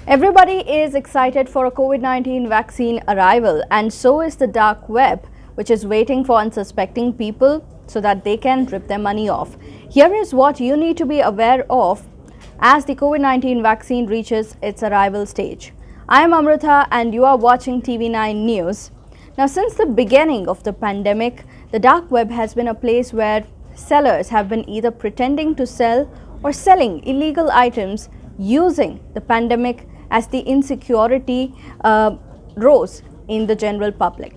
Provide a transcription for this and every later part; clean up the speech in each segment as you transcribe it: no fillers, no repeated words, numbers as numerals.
Everybody is excited for a COVID-19 vaccine arrival, and so is the dark web, which is waiting for unsuspecting people so that they can rip their money off. Here is what you need to be aware of as the COVID-19 vaccine reaches its arrival stage. I am Amrita and you are watching TV9 News. Now, since the beginning of the pandemic, the dark web has been a place where sellers have been either pretending to sell or selling illegal items using the pandemic as the insecurity rose in the general public.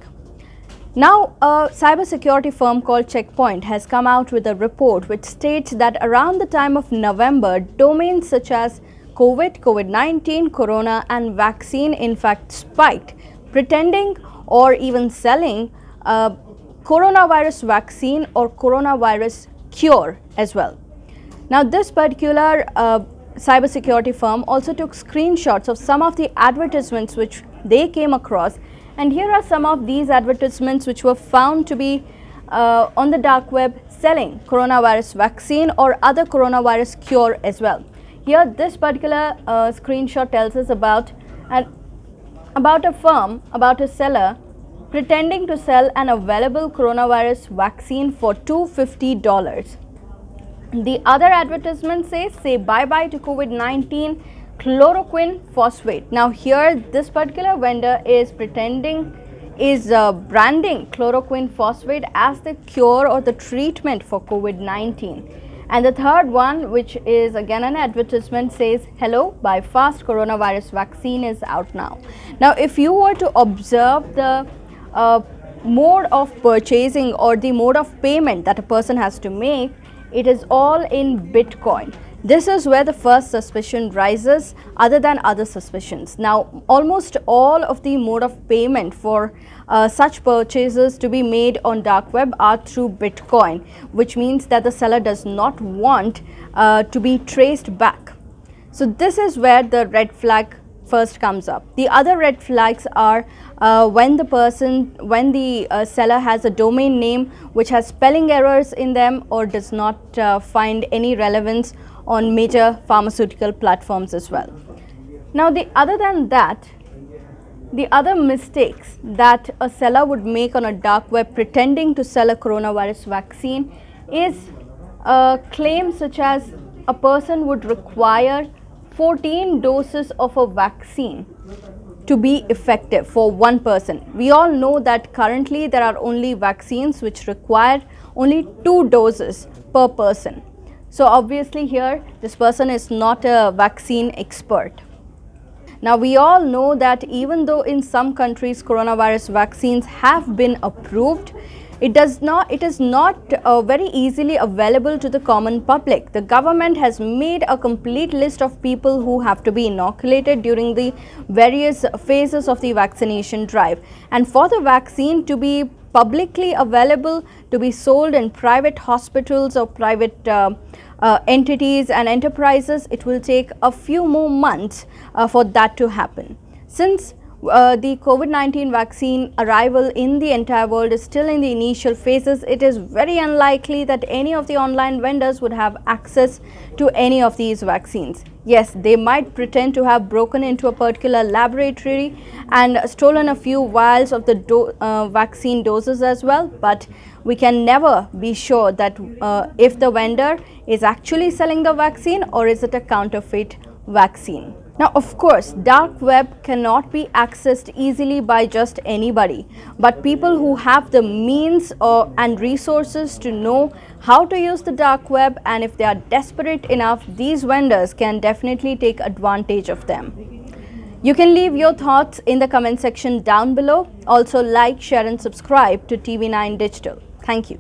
Now, a cybersecurity firm called Checkpoint has come out with a report which states that around the time of November, domains such as COVID, COVID-19, Corona and vaccine in fact spiked, pretending or even selling coronavirus vaccine or coronavirus cure as well. Now, this particular cybersecurity firm also took screenshots of some of the advertisements which they came across, and here are some of these advertisements which were found to be on the dark web selling coronavirus vaccine or other coronavirus cure as well. Here, this particular screenshot tells us about a seller pretending to sell an available coronavirus vaccine for $250. The other advertisement says, say bye-bye to COVID-19 chloroquine phosphate. Now here, this particular vendor is branding chloroquine phosphate as the cure or the treatment for COVID-19. And the third one, which is again an advertisement, says, hello, buy fast, coronavirus vaccine is out now. Now, if you were to observe the mode of purchasing or the mode of payment that a person has to make, it is all in Bitcoin. This is where the first suspicion rises other than other suspicions. Now, almost all of the mode of payment for such purchases to be made on dark web are through Bitcoin, which means that the seller does not want to be traced back. So this is where the red flag first comes up. The other red flags are when the seller has a domain name which has spelling errors in them or does not find any relevance on major pharmaceutical platforms as well. Now, other than that, the other mistakes that a seller would make on a dark web pretending to sell a coronavirus vaccine is claims such as a person would require 14 doses of a vaccine to be effective for one person. We all know that currently there are only vaccines which require only 2 doses per person. So obviously here this person is not a vaccine expert. Now, we all know that even though in some countries coronavirus vaccines have been approved, it is not very easily available to the common public. The government has made a complete list of people who have to be inoculated during the various phases of the vaccination drive. And for the vaccine to be publicly available, to be sold in private hospitals or private entities and enterprises, it will take a few more months for that to happen. Since the COVID-19 vaccine arrival in the entire world is still in the initial phases, it is very unlikely that any of the online vendors would have access to any of these vaccines. Yes, they might pretend to have broken into a particular laboratory and stolen a few vials of the vaccine doses as well, but we can never be sure that if the vendor is actually selling the vaccine or is it a counterfeit vaccine. Now, of course, dark web cannot be accessed easily by just anybody, but people who have the means and resources to know how to use the dark web, and if they are desperate enough, these vendors can definitely take advantage of them. You can leave your thoughts in the comment section down below. Also, like, share and subscribe to TV9 Digital. Thank you.